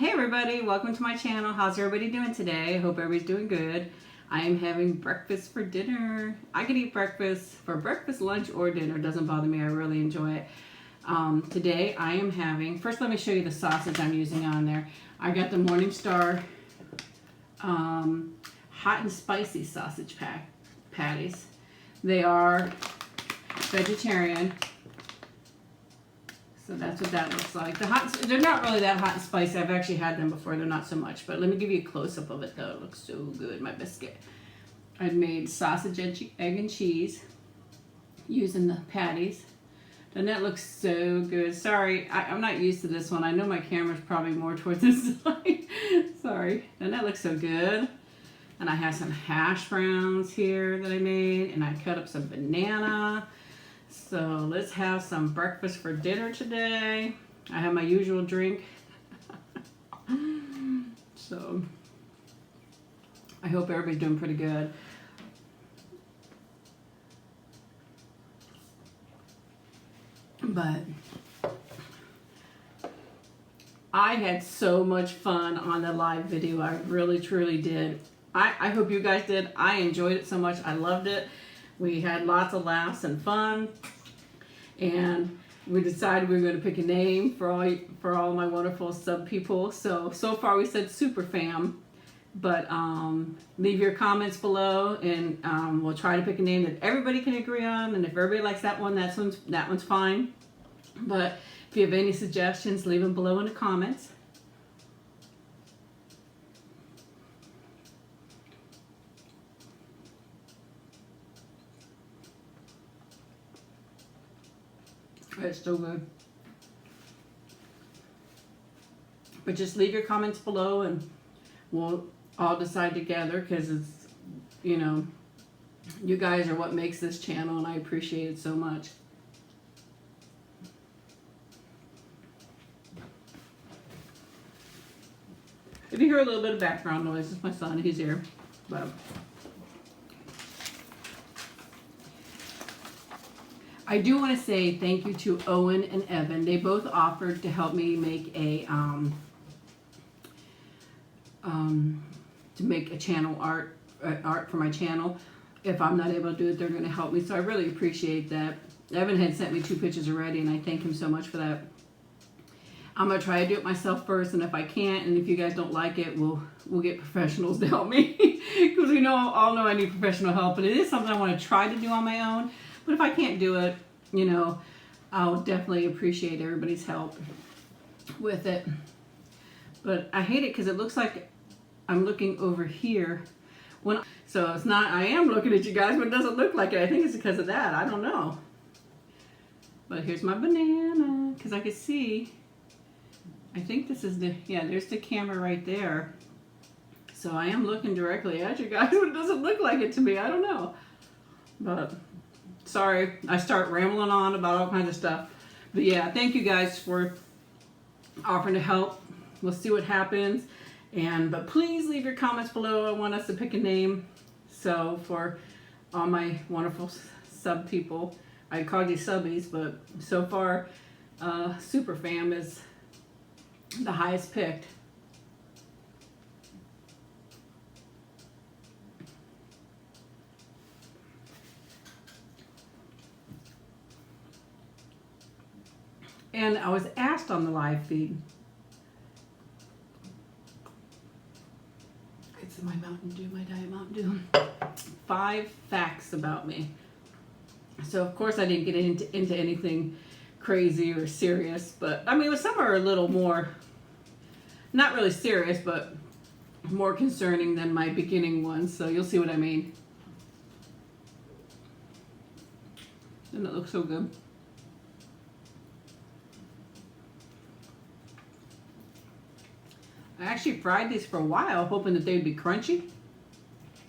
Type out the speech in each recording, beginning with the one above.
Hey everybody, welcome to my channel. How's everybody doing today? I hope everybody's doing good. I am having breakfast for dinner. I could eat breakfast for breakfast, lunch, or dinner. It doesn't bother me. I really enjoy it. Today I am having, first let me show you the sausage I'm using on there. I got the Morningstar hot and spicy sausage patties. They are vegetarian. So that's what that looks like. They're not really that hot and spicy. I've actually had them before. They're not so much. But let me give you a close-up of it, though. It looks so good, my biscuit. I've made sausage, egg, and cheese using the patties. Doesn't that look so good? Sorry, I'm not used to this one. I know my camera's probably more towards this side. Sorry. Doesn't that look so good? And I have some hash browns here that I made. And I cut up some banana. So let's have some breakfast for dinner today. I have my usual drink. So I hope everybody's doing pretty good. But I had so much fun on the live video. I really, truly did. I hope you guys did. I enjoyed it so much. I loved it. We had lots of laughs and fun, and we decided we were going to pick a name for all my wonderful sub people. So far we said Super Fam, but leave your comments below, and we'll try to pick a name that everybody can agree on. And if everybody likes that one, that one's fine. But if you have any suggestions, leave them below in the comments. It's so good. But just leave your comments below and we'll all decide together, because it's, you know, you guys are what makes this channel, and I appreciate it so much. If you hear a little bit of background noise, it's my son, he's here. But I do want to say thank you to Owen and Evan. They both offered to help me make a channel art for my channel. If I'm not able to do it, they're going to help me. So I really appreciate that. Evan had sent me 2 pictures already, and I thank him so much for that. I'm going to try to do it myself first, and if I can't, and if you guys don't like it, we'll get professionals to help me, because we all know I need professional help. But it is something I want to try to do on my own. But if I can't do it, you know, I'll definitely appreciate everybody's help with it. But I hate it because it looks like I'm looking over here. So it's not, I am looking at you guys, but it doesn't look like it. I think it's because of that. I don't know. But here's my banana, because I can see. I think this is there's the camera right there. So I am looking directly at you guys, but it doesn't look like it to me. I don't know. But sorry, I start rambling on about all kinds of stuff. But yeah, thank you guys for offering to help. We'll see what happens. But please leave your comments below. I want us to pick a name. So for all my wonderful sub people, I called you subbies, but so far Super Fam is the highest picked. And I was asked on the live feed, it's my Mountain Dew, my Diet Mountain Dew, 5 facts about me. So of course I didn't get into anything crazy or serious, but I mean some are a little more, not really serious, but more concerning than my beginning ones. So you'll see what I mean. Doesn't it look so good? I actually fried these for a while, hoping that they'd be crunchy.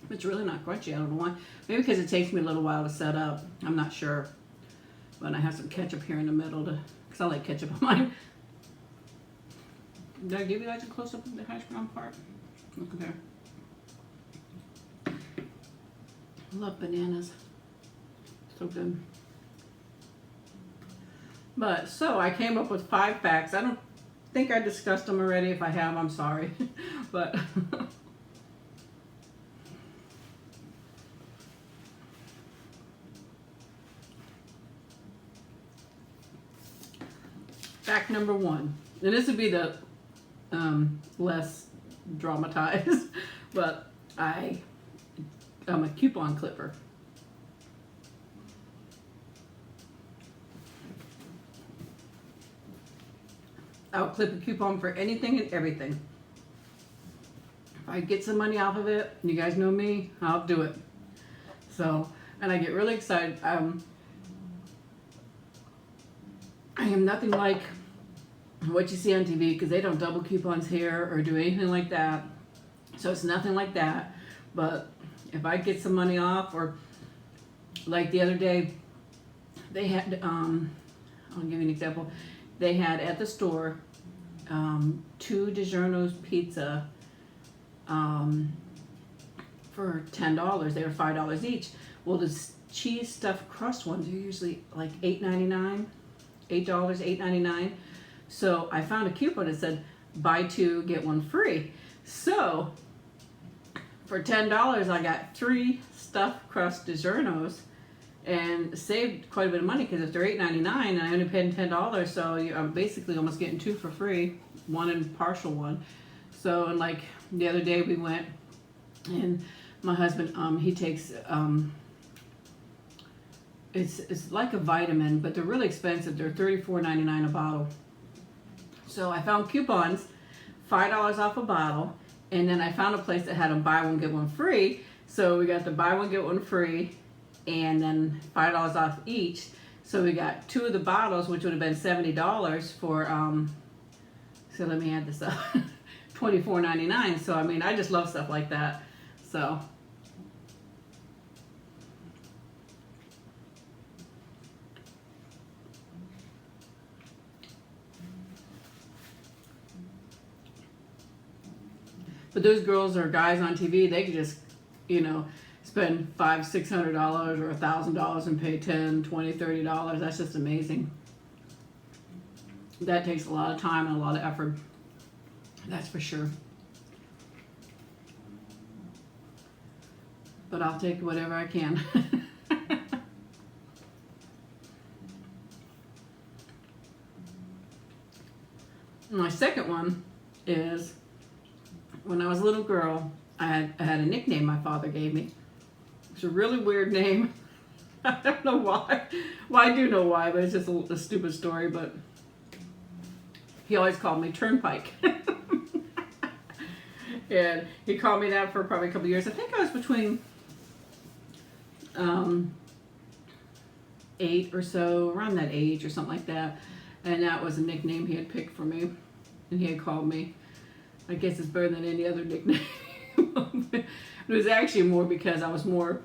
It's really not crunchy. I don't know why. Maybe because it takes me a little while to set up. I'm not sure. But I have some ketchup here in the middle, because I like ketchup on mine. Did I give you guys a close-up of the hash brown part? Look at there. I love bananas. So good. But so I came up with 5 facts. think I discussed them already. If I have, I'm sorry. But fact number 1, and this would be the less dramatized, but I'm a coupon clipper. I'll clip a coupon for anything and everything. If I get some money off of it, you guys know me, I'll do it. So, and I get really excited. I am nothing like what you see on TV, because they don't double coupons here or do anything like that. So it's nothing like that. But if I get some money off, or like the other day, they had, I'll give you an example. They had at the store 2 DiGiorno's pizza for $10. They were $5 each. Well, the cheese stuffed crust ones are usually like $8.99, $8.99. So I found a coupon that said buy 2 get 1 free. So for $10, I got 3 stuffed crust DiGiorno's and saved quite a bit of money, because if they're $8.99 and I only paid $10, so I'm basically almost getting 2 for free, 1 and partial 1. So, and like the other day we went, and my husband, he takes, it's like a vitamin, but they're really expensive. They're $34.99 a bottle. So I found coupons, $5 off a bottle, and then I found a place that had them buy 1 get 1 free. So we got the buy 1 get 1 free, and then $5 off each. So we got 2 of the bottles, which would have been $70 for, so let me add this up, $24.99. So I mean, I just love stuff like that. So but those girls or guys on TV, they could just, spend $500-$600 or $1,000 and pay $10, $20, $30. That's just amazing. That takes a lot of time and a lot of effort. That's for sure. But I'll take whatever I can. My second one is, when I was a little girl, I had a nickname my father gave me. It's a really weird name. I don't know why. Well, I do know why, but it's just a stupid story. But he always called me Turnpike. And he called me that for probably a couple of years. I think I was between 8 or so, around that age or something like that. And that was a nickname he had picked for me. And he had called me. I guess it's better than any other nickname. It was actually more because I was more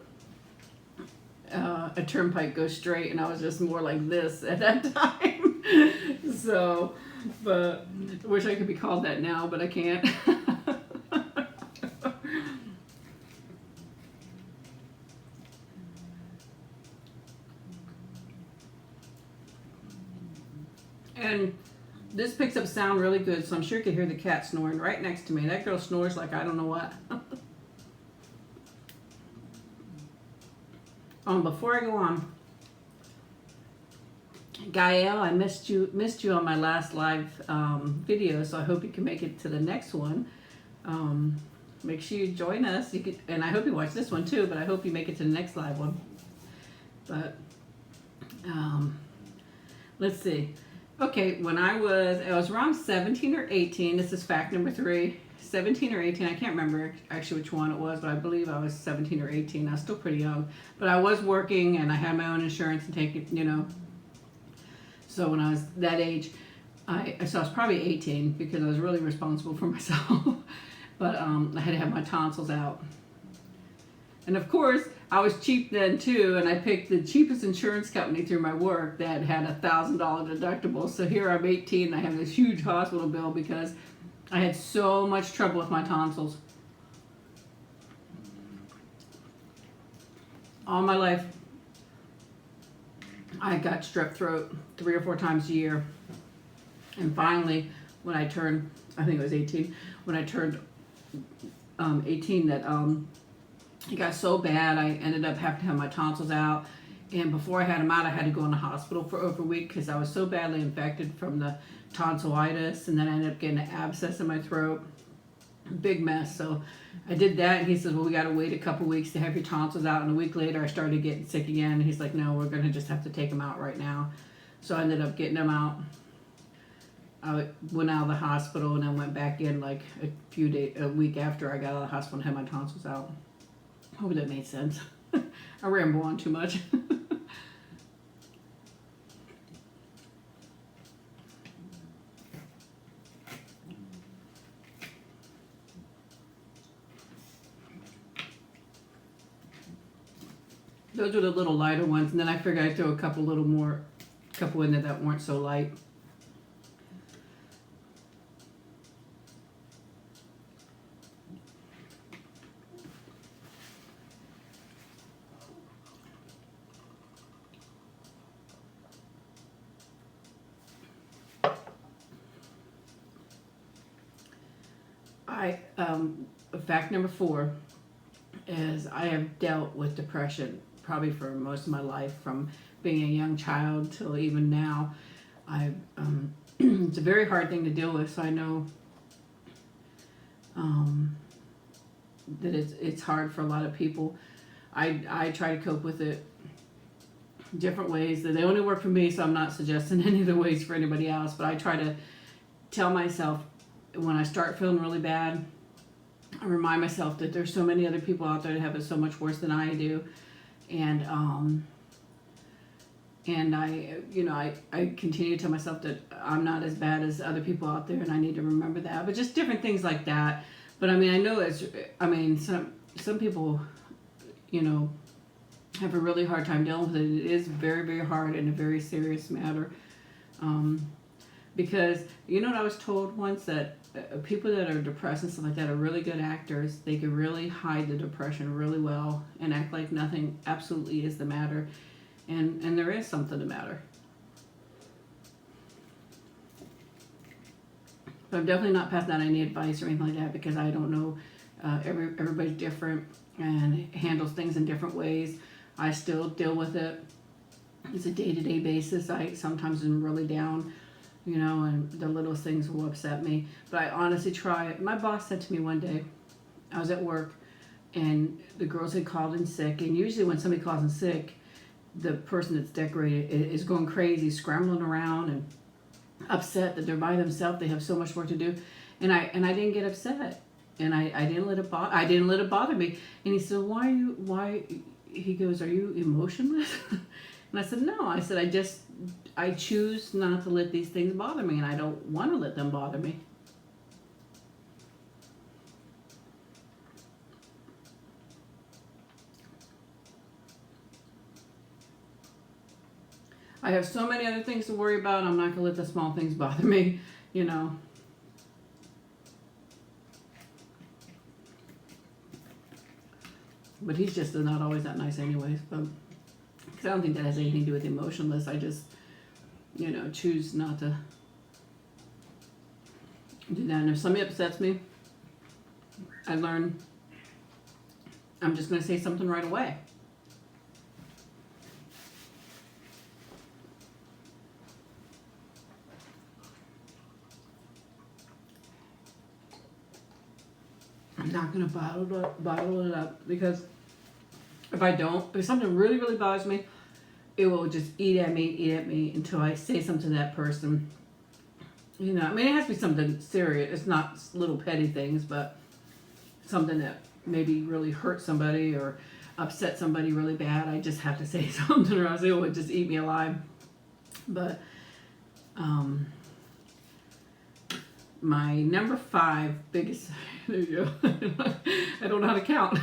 a turnpike go straight, and I was just more like this at that time. So, but I wish I could be called that now, but I can't. And this picks up sound really good, so I'm sure you can hear the cat snoring right next to me. That girl snores like I don't know what. Before I go on, Gael, I missed you on my last live video, so I hope you can make it to the next one. Make sure you join us. And I hope you watch this one too, but I hope you make it to the next live one. But let's see. Okay, when I was around 17 or 18. This is fact number 3. 17 or 18, I can't remember actually which one it was, but I believe I was 17 or 18. I was still pretty young, but I was working and I had my own insurance and taking, So when I was that age, so I was probably 18 because I was really responsible for myself. But I had to have my tonsils out. And of course, I was cheap then too, and I picked the cheapest insurance company through my work that had $1,000 deductible. So here I'm 18 and I have this huge hospital bill because I had so much trouble with my tonsils. All my life, I got strep throat 3 or 4 times a year. And finally, when I turned, I think it was 18, when I turned 18, that it got so bad I ended up having to have my tonsils out. And before I had them out, I had to go in the hospital for over a week because I was so badly infected from the tonsillitis, and then I ended up getting an abscess in my throat. Big mess. So I did that, and he says, well, we got to wait a couple weeks to have your tonsils out. And a week later, I started getting sick again. And he's like, no, we're going to just have to take them out right now. So I ended up getting them out. I went out of the hospital and then went back in like a week after I got out of the hospital and had my tonsils out. Hope that made sense. I ramble on too much. Those are the little lighter ones, and then I figured I'd throw a couple in there that weren't so light. Fact number 4 is I have dealt with depression probably for most of my life, from being a young child till even now. It's a very hard thing to deal with, so I know that it's hard for a lot of people. I try to cope with it different ways. They only work for me, so I'm not suggesting any of the ways for anybody else, but I try to tell myself when I start feeling really bad, I remind myself that there's so many other people out there that have it so much worse than I do, and I continue to tell myself that I'm not as bad as other people out there, and I need to remember that. But just different things like that. But I mean, I know some people, have a really hard time dealing with it. It is very, very hard and a very serious matter. Because what I was told once, that people that are depressed and stuff like that are really good actors. They can really hide the depression really well and act like nothing absolutely is the matter. And there is something the matter. But I'm definitely not passing out any advice or anything like that, because I don't know. Everybody's different and handles things in different ways. I still deal with it. It's a day-to-day basis. I sometimes am really down, and the littlest things will upset me. But I honestly try. My boss said to me one day, I was at work, and the girls had called in sick. And usually when somebody calls in sick, the person that's decorated is going crazy, scrambling around and upset that they're by themselves. They have so much work to do. And I didn't get upset. And I didn't let it bother me. And he said, why? He goes, are you emotionless? And I said, no. I said, I choose not to let these things bother me, and I don't want to let them bother me. I have so many other things to worry about. I'm not going to let the small things bother me, But he's just not always that nice anyways. But because I don't think that has anything to do with emotionless. I just, choose not to do that. And if somebody upsets me, I learn I'm just going to say something right away. I'm not going to bottle it up, because if something really, really bothers me, it will just eat at me until I say something to that person. It has to be something serious. It's not little petty things, but something that maybe really hurt somebody or upset somebody really bad. I just have to say something, or else it would just eat me alive. But my number 5 biggest, there you go. I don't know how to count.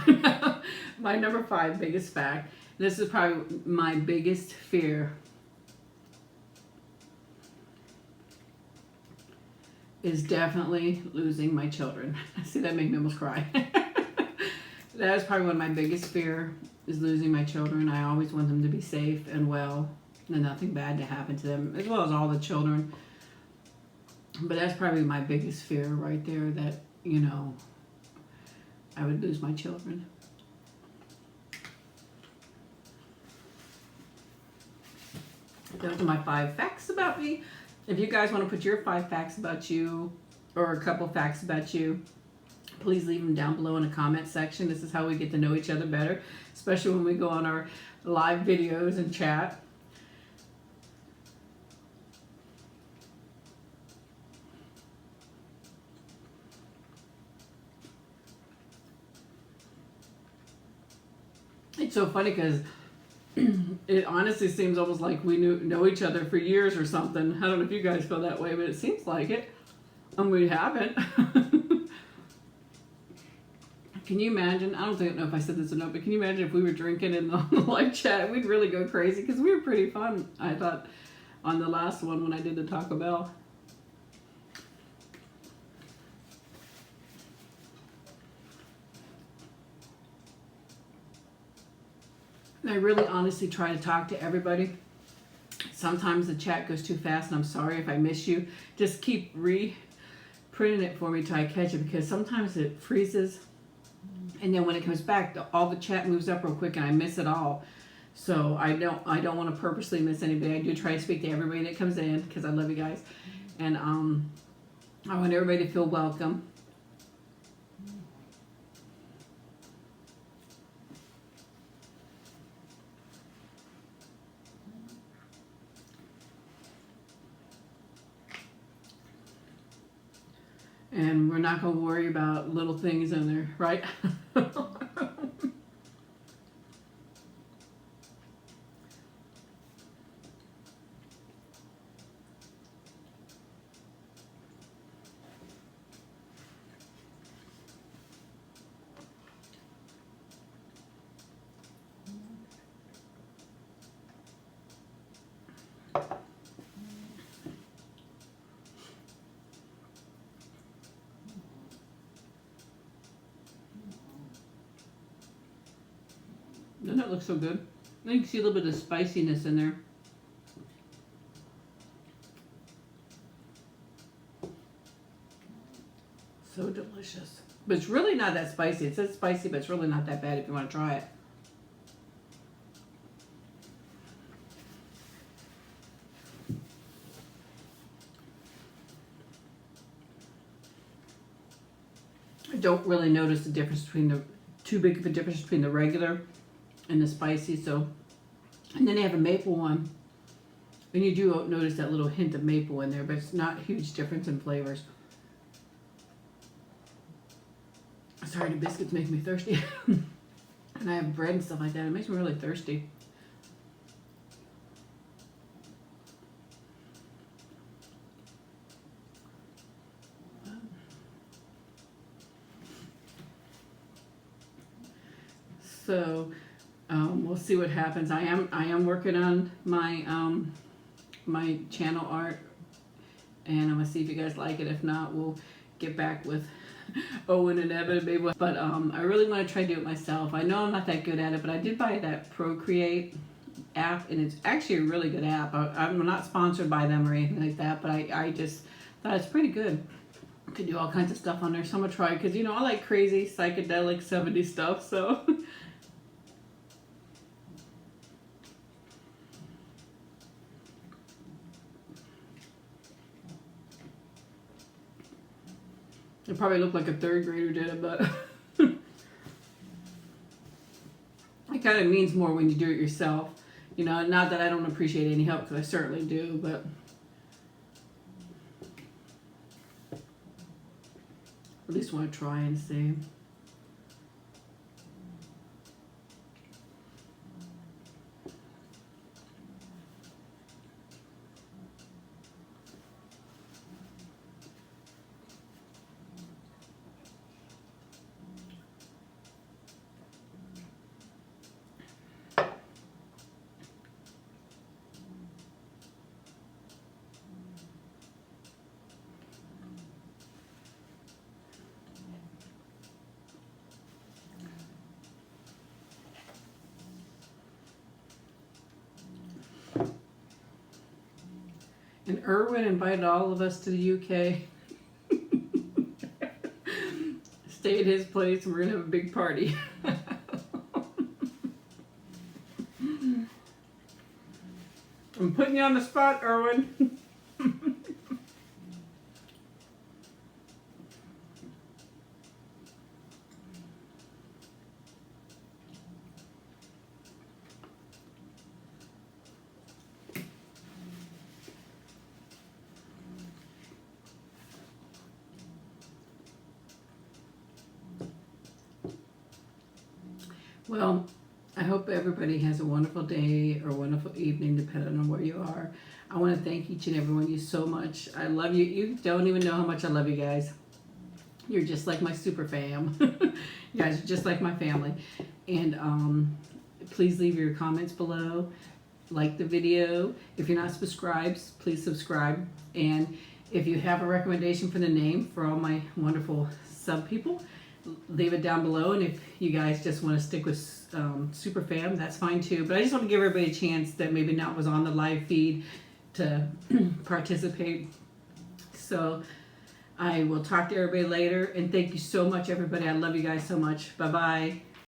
My number 5 biggest fact, this is probably my biggest fear, is definitely losing my children. See, that made me almost cry. That is probably one of my biggest fear, is losing my children. I always want them to be safe and well, and nothing bad to happen to them, as well as all the children. But that's probably my biggest fear right there, that, you know, I would lose my children. Those are my 5 facts about me. If you guys want to put your 5 facts about you, or a couple facts about you, please leave them down below in the comment section. This is how we get to know each other better, especially when we go on our live videos and chat. It's so funny because it honestly seems almost like we know each other for years or something. I don't know if you guys feel that way, but it seems like it. And we haven't. Can you imagine? I don't know if I said this or not, but can you imagine if we were drinking in the live chat? We'd really go crazy because we were pretty fun, I thought, on the last one when I did the Taco Bell. And I really honestly try to talk to everybody. Sometimes the chat goes too fast, and I'm sorry if I miss you. Just keep reprinting it for me till I catch it, because sometimes it freezes, and then when it comes back, all the chat moves up real quick, and I miss it all. So I don't want to purposely miss anybody. I do try to speak to everybody that comes in because I love you guys, and I want everybody to feel welcome. And we're not going to worry about little things in there, right? Doesn't it look so good? You can see a little bit of spiciness in there. So delicious. But it's really not that spicy. It says spicy, but it's really not that bad if you want to try it. I don't really notice the difference between too big of a difference between the regular and the spicy. So, and then they have a maple one, and you do notice that little hint of maple in there, but it's not a huge difference in flavors. Sorry, the biscuits make me thirsty. And I have bread and stuff like that. It makes me really thirsty. So we'll see what happens. I am working on my my channel art, and I'm gonna see if you guys like it. If not, we'll get back with Owen and Evan maybe. But I really want to try to do it myself. I know I'm not that good at it, but I did buy that Procreate app, and it's actually a really good app. I'm not sponsored by them or anything like that, but I just thought it's pretty good. You can do all kinds of stuff on there, so I'm gonna try, because you know I like crazy psychedelic 70s stuff. So. It probably looked like a 3rd grader did it, but it kind of means more when you do it yourself. You know, not that I don't appreciate any help, because I certainly do, but at least want to try and see. And Erwin invited all of us to the UK. Stay at his place and we're going to have a big party. I'm putting you on the spot, Erwin. Well, I hope everybody has a wonderful day or a wonderful evening, depending on where you are. I want to thank each and every one of you so much. I love you. You don't even know how much I love you guys. You're just like my super fam. You guys are just like my family. And please leave your comments below. Like the video. If you're not subscribed, please subscribe. And if you have a recommendation for the name for all my wonderful sub people, leave it down below. And if you guys just want to stick with super fam, that's fine too. But I just want to give everybody a chance that maybe not was on the live feed to participate. So I will talk to everybody later, and thank you so much, everybody. I love you guys so much. Bye bye.